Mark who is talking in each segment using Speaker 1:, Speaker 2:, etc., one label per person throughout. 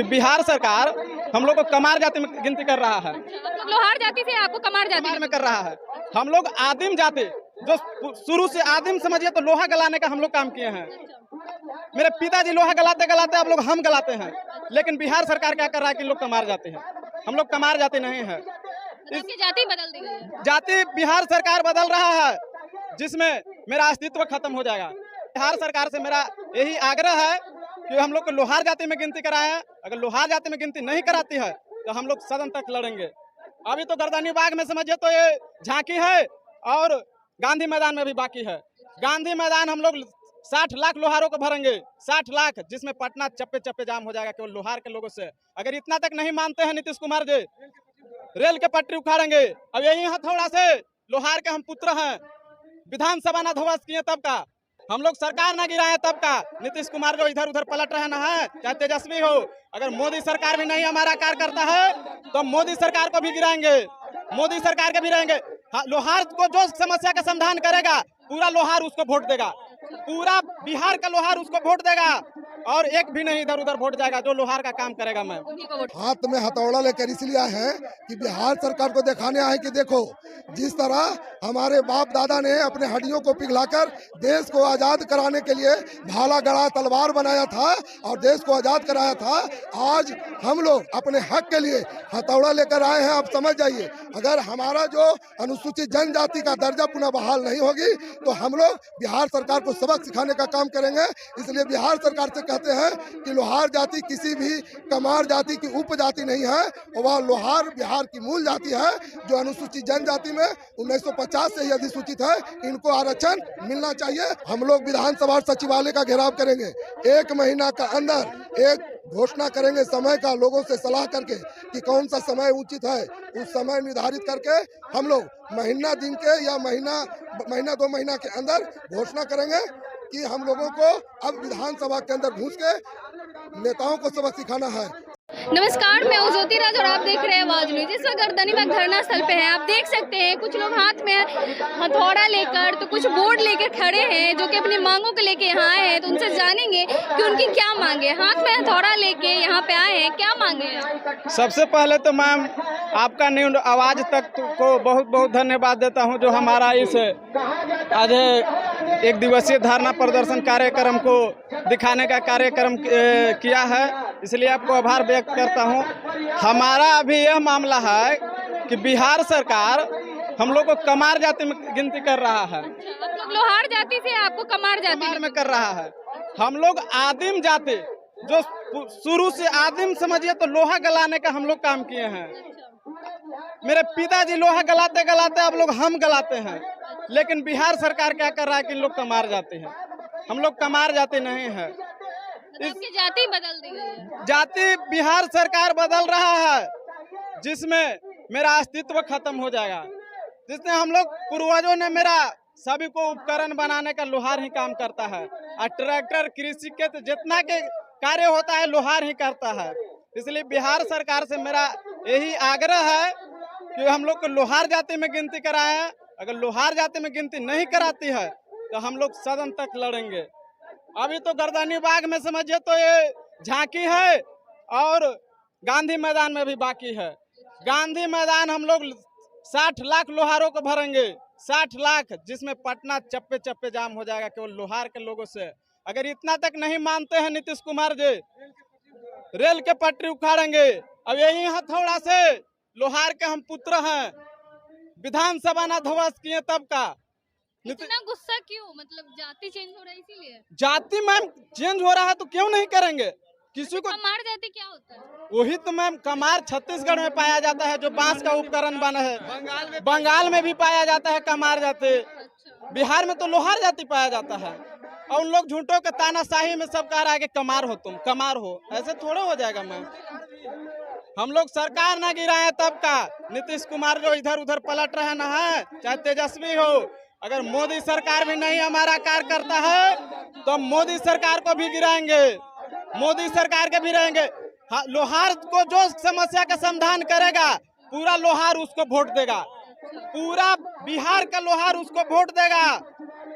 Speaker 1: बिहार सरकार हम लोग को कमार जाति में गिनती कर रहा है।
Speaker 2: आप लोग लोहार जाति से, आपको कमार जाति
Speaker 1: में कर रहा है। हम लोग आदिम जाति, जो शुरू से आदिम समझिए तो लोहा गलाने का हम लोग काम किए हैं। मेरे पिताजी लोहा गलाते गलाते अब लोग हम गलाते हैं, लेकिन बिहार सरकार क्या कर रहा है कि लोग कमार जाते हैं। हम लोग कमार जाति नहीं है।
Speaker 2: इसकी जाति बदल दी गई है।
Speaker 1: जाति बिहार सरकार बदल रहा है, जिसमें मेरा अस्तित्व खत्म हो जाएगा। बिहार सरकार से मेरा यही आग्रह है कि हम लोग को लोहार जाति में गिनती कराएं। अगर लोहार जाति में गिनती नहीं कराती है तो हम लोग सदन तक लड़ेंगे। अभी तो गर्दनी बाग में समझिए तो ये झांकी है, और गांधी मैदान में भी बाकी है। गांधी मैदान हम लोग 60 लाख लोहारों को भरेंगे, 60 लाख, जिसमें पटना चप्पे चप्पे जाम हो जाएगा केवल लोहार के लोगों से। अगर इतना तक नहीं मानते हैं नीतीश कुमार जी, रेल के पटरी उखाड़ेंगे। अब यही हथौड़ा से लोहार के हम पुत्र हैं। विधानसभा न ध्वस्त किए तब का, हम लोग सरकार न गिराए तब का। नीतीश कुमार जो इधर उधर पलट रहे ना है, चाहे तेजस्वी हो, अगर मोदी सरकार भी नहीं हमारा कार्य करता है तो मोदी सरकार को भी गिराएंगे, मोदी सरकार के भी रहेंगे। लोहार को जो समस्या का समाधान करेगा, पूरा लोहार उसको वोट देगा, पूरा बिहार का लोहार उसको वोट देगा, और एक भी नहीं इधर उधर वोट जाएगा। जो लोहार का काम करेगा मैं
Speaker 3: हाथ में हथौड़ा लेकर इसलिए आए हैं कि बिहार सरकार को दिखाने आए कि देखो, जिस तरह हमारे बाप दादा ने अपने हड्डियों को पिघलाकर देश को आजाद कराने के लिए भाला गड़ा तलवार बनाया था और देश को आजाद कराया था, आज हम लोग अपने हक के लिए हथौड़ा लेकर आए हैं। आप समझ जाइए, अगर हमारा जो अनुसूचित जनजाति का दर्जा पुनः बहाल नहीं होगी तो हम लोग बिहार सरकार को सबक सिखाने का काम करेंगे। इसलिए बिहार सरकार से कहते हैं कि लोहार जाति किसी भी कमार जाति की उपजाति नहीं है, वह लोहार बिहार की मूल जाति है, जो अनुसूचित जनजाति में 1950 से ही अधिसूचित है। इनको आरक्षण मिलना चाहिए। हम लोग विधानसभा सचिवालय का घेराव करेंगे। 1 महीना का अंदर एक घोषणा करेंगे समय का, लोगों से सलाह करके कि कौन सा समय उचित है, उस समय निर्धारित करके हम लोग महीना दिन के या महीना 2 महीना के अंदर घोषणा करेंगे कि हम लोगों को अब विधानसभा के अंदर घुस के नेताओं को सबक सिखाना है।
Speaker 2: नमस्कार, मैं हूं ज्योति राज और आप देख रहे हैं आवाज न्यूज। इस वक्त गर्दनी में धरना स्थल पे हैं। आप देख सकते हैं कुछ लोग हाथ में हथौड़ा लेकर, तो कुछ बोर्ड लेकर खड़े हैं, जो कि अपनी मांगों को लेके यहाँ आए हैं। तो उनसे जानेंगे कि उनकी क्या मांगे। हाथ में हथौड़ा लेके यहाँ पे आए हैं, क्या मांगे हैं?
Speaker 1: सबसे पहले तो मैम आपका न्यूज आवाज तक को बहुत बहुत धन्यवाद देता हूँ, जो हमारा इस आज 1 दिवसीय धरना प्रदर्शन कार्यक्रम को दिखाने का कार्यक्रम किया है, इसलिए आपको आभार व्यक्त करता हूं। हमारा अभी यह मामला है कि बिहार सरकार हम लोग को कमार जाति में गिनती कर रहा है।
Speaker 2: आप लोग लोहार जाति से, आपको कमार जाति
Speaker 1: में कर रहा है। हम लोग आदिम जाति, जो शुरू से आदिम समझिए तो लोहा गलाने का हम लोग काम किए हैं। मेरे पिताजी लोहा गलाते गलाते अब लोग हम गलाते हैं, लेकिन बिहार सरकार क्या कर रहा है कि लोग कमार जाते हैं। हम लोग कमार जाति नहीं है।
Speaker 2: इसकी जाति बदल दी गई है।
Speaker 1: जाति बिहार सरकार बदल रहा है, जिसमें मेरा अस्तित्व खत्म हो जाएगा। जिसने हम लोग पूर्वजों ने मेरा सभी को उपकरण बनाने का लोहार ही काम करता है, और ट्रैक्टर कृषि के जितना के कार्य होता है लोहार ही करता है। इसलिए बिहार सरकार से मेरा यही आग्रह है कि हम लोग को लोहार जाति में गिनती कराएं। अगर लोहार जाति में गिनती नहीं कराती है तो हम लोग सदन तक लड़ेंगे। अभी तो गर्दनी बाग में समझिए तो ये झांकी है, और गांधी मैदान में भी बाकी है। गांधी मैदान हम लोग 60 लाख लोहारों को भरेंगे, 60 लाख, जिसमें पटना चप्पे चप्पे जाम हो जाएगा केवल लोहार के लोगों से। अगर इतना तक नहीं मानते हैं नीतीश कुमार जी, रेल के पटरी उखाड़ेंगे। अब यही हथौड़ा से लोहार के हम पुत्र हैं। विधानसभा न ध्वस्त किए तब का।
Speaker 2: इतना गुस्सा क्यों? मतलब जाति चेंज हो रहा है इसीलिए?
Speaker 1: जाति मैम चेंज हो रहा है तो क्यों नहीं करेंगे? किसी को
Speaker 2: कमार जाति क्या होता है?
Speaker 1: वही तो मैम, कमार छत्तीसगढ़ में पाया जाता है, जो बांस का उपकरण बना है। बंगाल में भी पाया जाता है कमार जाति। बिहार में तो लोहार जाति पाया जाता है, और उन लोग झूठों के तानाशाही में सब कह रहा है कि कमार हो, तुम कमार हो। ऐसे थोड़ा हो जाएगा मैम। हम लोग सरकार न गिराए तब का। नीतीश कुमार जो इधर उधर पलट रहे ना है, चाहे तेजस्वी हो, अगर मोदी सरकार भी नहीं हमारा कार्य करता है तो मोदी सरकार को भी गिराएंगे, मोदी सरकार के भी रहेंगे। लोहार को जो समस्या का समाधान करेगा, पूरा लोहार उसको वोट देगा, पूरा बिहार का लोहार उसको वोट देगा,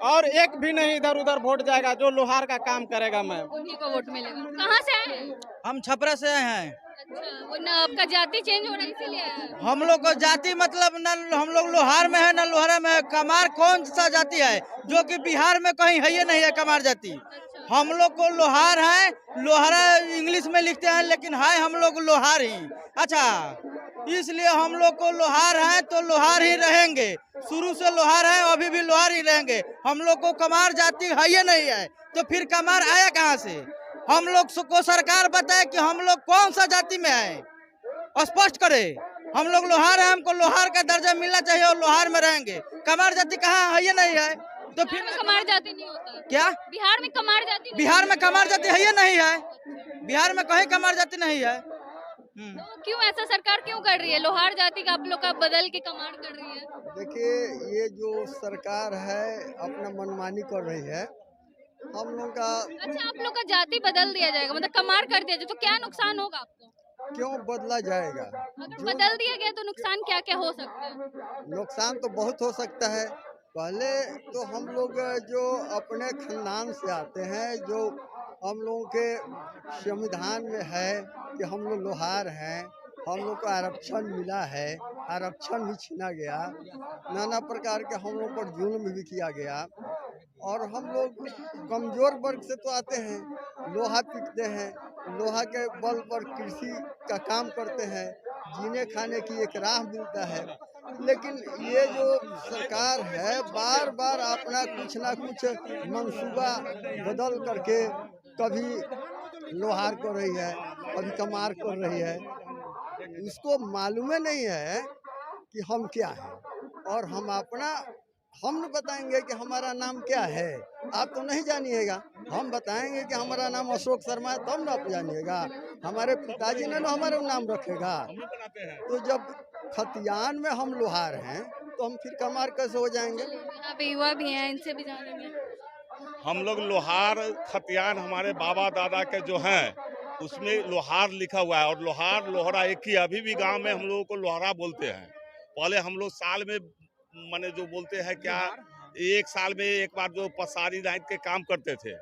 Speaker 1: और एक भी नहीं इधर उधर वोट जाएगा। जो लोहार का काम करेगा मैम,
Speaker 2: उन्हीं को वोट मिलेगा। कहाँ से आए हैं?
Speaker 4: हम छपरा से आए हैं।
Speaker 2: अच्छा, वो ना आपका जाति चेंज हो रहा है इसीलिए आए हैं?
Speaker 4: हम लोग को जाति मतलब न हम लोग लोहार में है न लोहारा में है। कमार कौन सा जाति है जो कि बिहार में कहीं है ही नहीं है कमार जाति। हम लोग को लोहार है, लोहारा इंग्लिश में लिखते हैं लेकिन है हम लोग लोहार ही। अच्छा, इसलिए हम लोग को लोहार है तो लोहार ही रहेंगे। शुरू से लोहार है, अभी भी लोहार ही रहेंगे। हम लोग को कमार जाति है ही नहीं है, तो फिर कमार आया कहाँ से? हम लोग को सरकार बताए कि हम लोग कौन सा जाति में है, स्पष्ट करे। हम लोग लोहार है, हमको लोहार का दर्जा मिलना चाहिए और लोहार में रहेंगे। कमार जाति कहाँ है ही नहीं है, तो फिर
Speaker 2: कमार जाति नहीं होता है।
Speaker 4: क्या
Speaker 2: बिहार में कमार जाति नहीं
Speaker 4: बिहार में कमार जाति है ही नहीं है? बिहार में कहीं कमार जाति नहीं है।
Speaker 2: तो क्यों ऐसा सरकार क्यों कर रही है? लोहार जाति का आप लोग का बदल के कमार कर रही है।
Speaker 5: देखिए, ये जो सरकार है अपना मनमानी कर रही है। हम लोग का
Speaker 2: अच्छा, आप लोग का जाति बदल दिया जाएगा, मतलब कमार कर दिया जाए तो क्या नुकसान होगा आपको?
Speaker 5: क्यों बदला जाएगा?
Speaker 2: अगर बदल दिया गया तो नुकसान क्या क्या हो सकता है?
Speaker 5: नुकसान तो बहुत हो सकता है। पहले तो हम लोग जो अपने खानदान से आते हैं, जो हम लोगों के संविधान में है कि हम लोग लोहार हैं, हम लोग को आरक्षण मिला है, आरक्षण भी छीना गया, नाना प्रकार के हम लोग पर जुल्म भी किया गया। और हम लोग कमज़ोर वर्ग से तो आते हैं, लोहा पीटते हैं, लोहा के बल पर कृषि का काम करते हैं, जीने खाने की एक राह मिलता है। लेकिन ये जो सरकार है बार बार अपना कुछ ना कुछ मंसूबा बदल करके कभी लोहार कर रही है, कभी कमार कर रही है। इसको मालूम नहीं है कि हम क्या हैं, और हम बताएंगे कि हमारा नाम क्या है। आप तो नहीं जानिएगा, हम बताएंगे कि हमारा नाम अशोक शर्मा है, तब ना आप जानिएगा। हमारे पिताजी ने ना हमारा नाम रखेगा। तो जब खतियान में हम लोहार हैं तो हम फिर कमार कैसे हो जाएंगे?
Speaker 2: यहाँ पे युवा भी हैं, इनसे भी जानेंगे।
Speaker 6: हम लोग लोहार खतियान हमारे बाबा दादा के जो हैं उसमें लोहार लिखा हुआ है, और लोहार लोहरा एक ही। अभी भी गांव में हम लोगों को लोहरा बोलते हैं। पहले हम लोग साल में माने जो बोलते हैं क्या, एक साल में एक बार जो पसारी नाइट के काम करते थे।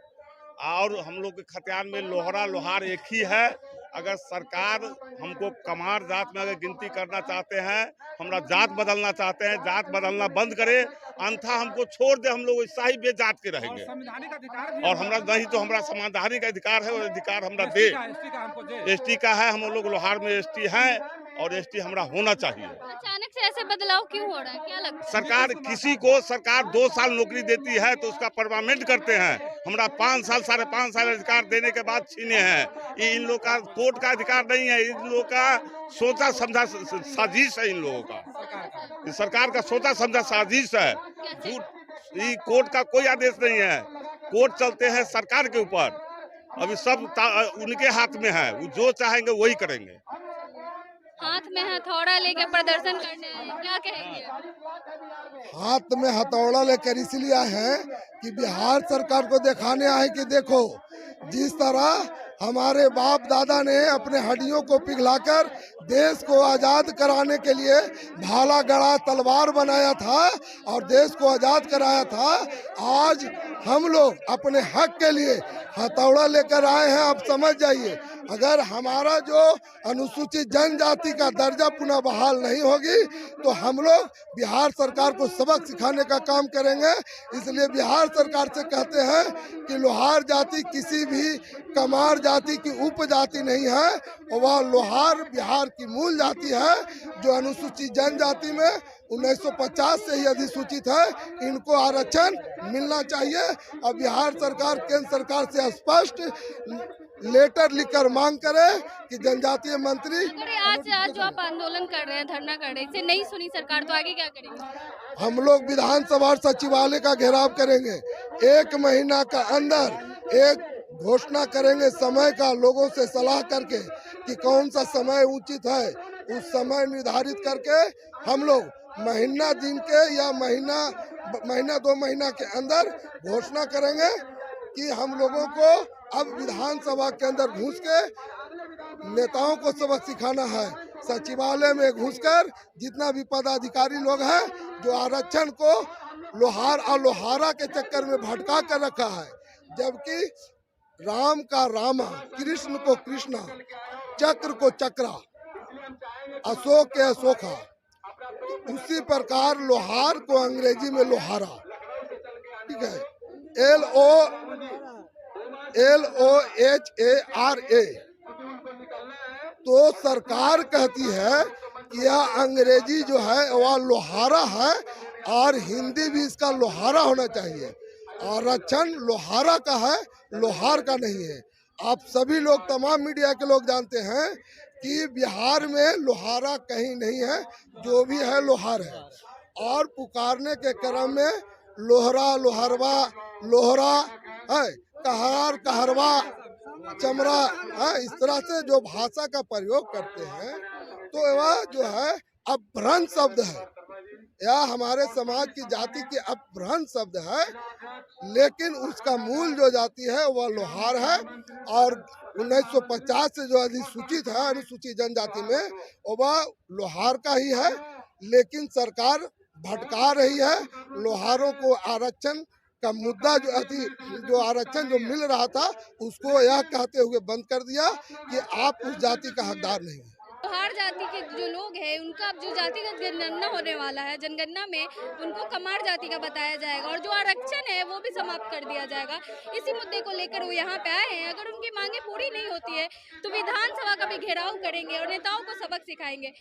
Speaker 6: और हम लोग के खतियान में लोहरा लोहार एक ही है। अगर सरकार हमको कमार जात में अगर गिनती करना चाहते हैं, हमारा जात बदलना चाहते हैं, जात बदलना बंद करे, अन्यथा हमको छोड़ दे। हम लोग ऐसा ही बेजात के रहेंगे। और हमरा नहीं तो हमारा संवैधानिक अधिकार है, वो अधिकार हमरा दे। एसटी का है, हम लोग लोहार में एसटी है और एसटी हमरा होना चाहिए।
Speaker 2: अचानक से ऐसे बदलाव क्यों हो रहा है, क्या लगता है?
Speaker 6: सरकार किसी को सरकार 2 साल नौकरी देती है तो उसका परमानेंट करते हैं। हमरा 5 साल 5.5 साल अधिकार देने के बाद छीने हैं। ये इन लोग का कोर्ट का अधिकार नहीं है, इन लोगों का सोचा समझा साजिश है। इन लोगों का, ये सरकार का सोचा समझा साजिश है। ये कोर्ट का कोई आदेश नहीं है, कोर्ट चलते हैं सरकार के ऊपर। अभी सब उनके हाथ में है, वो जो चाहेंगे वही करेंगे।
Speaker 2: हाथ में हथौड़ा लेके प्रदर्शन करने आए, क्या कहेंगे?
Speaker 3: हाथ में हथौड़ा लेकर इसलिए आए हैं कि बिहार सरकार को दिखाने आए कि देखो, जिस तरह हमारे बाप दादा ने अपने हड्डियों को पिघलाकर देश को आज़ाद कराने के लिए भाला गड़ा तलवार बनाया था और देश को आज़ाद कराया था, आज हम लोग अपने हक के लिए हथौड़ा लेकर आए हैं। आप समझ जाइए, अगर हमारा जो अनुसूचित जनजाति का दर्जा पुनः बहाल नहीं होगी तो हम लोग बिहार सरकार को सबक सिखाने का काम करेंगे। इसलिए बिहार सरकार से कहते हैं कि लोहार जाति किसी भी कमार जाति की उपजाति नहीं है, वह लोहार बिहार की मूल जाति है, जो अनुसूचित जनजाति में 1950 से ही अधिसूचित है। इनको आरक्षण मिलना चाहिए और बिहार सरकार केंद्र सरकार से स्पष्ट लेटर लिखकर मांग करे कि जनजातीय मंत्री।
Speaker 2: अगर आज जो आप आंदोलन कर रहे हैं, धरना कर रहे हैं, इसे नहीं सुनी सरकार तो आगे क्या करेंगे?
Speaker 3: हम लोग विधानसभा और सचिवालय का घेराव करेंगे। 1 महीना का अंदर एक घोषणा करेंगे समय का, लोगों से सलाह करके कि कौन सा समय उचित है, उस समय निर्धारित करके हम लोग महीना दिन के या महीना 2 महीना के अंदर घोषणा करेंगे कि हम लोगों को अब विधानसभा के अंदर घुस के नेताओं को सबक सिखाना है। सचिवालय में घुसकर जितना भी पदाधिकारी लोग हैं जो आरक्षण को लोहार और लोहारा के चक्कर में भटका कर रखा है, जबकि राम का रामा, कृष्ण को कृष्णा, चक्र को चक्रा, अशोक के अशोका, उसी प्रकार लोहार को अंग्रेजी में लोहारा, ठीक है, LOHARA। तो सरकार कहती है कि यह अंग्रेजी जो है वह लोहारा है और हिंदी भी इसका लोहारा होना चाहिए। आरक्षण लोहारा का है, लोहार का नहीं है। आप सभी लोग, तमाम मीडिया के लोग जानते हैं कि बिहार में लोहारा कहीं नहीं है, जो भी है लोहार है। और पुकारने के क्रम में लोहरा, लोहरवा, लोहरा है, कहरार, कहरवा, चमड़ा है, इस तरह से जो भाषा का प्रयोग करते हैं तो वह जो है अपभ्रंश शब्द है, या हमारे समाज की जाति की अपभ्रंश शब्द है, लेकिन उसका मूल जो जाति है वह लोहार है। और 1950 से जो अधिसूचित है अनुसूचित जनजाति में, वह लोहार का ही है। लेकिन सरकार भटका रही है लोहारों को। आरक्षण का मुद्दा जो आरक्षण जो मिल रहा था उसको यह कहते हुए बंद कर दिया कि आप उस जाति का हकदार नहीं है।
Speaker 2: लोहार जाति के जो लोग हैं उनका अब जो जातिगत जनगणना होने वाला है, जनगणना में उनको कमार जाति का बताया जाएगा और जो आरक्षण है वो भी समाप्त कर दिया जाएगा। इसी मुद्दे को लेकर वो यहाँ पे आए हैं। अगर उनकी मांगे पूरी नहीं होती है तो विधानसभा का भी घेराव करेंगे और नेताओं को सबक सिखाएंगे।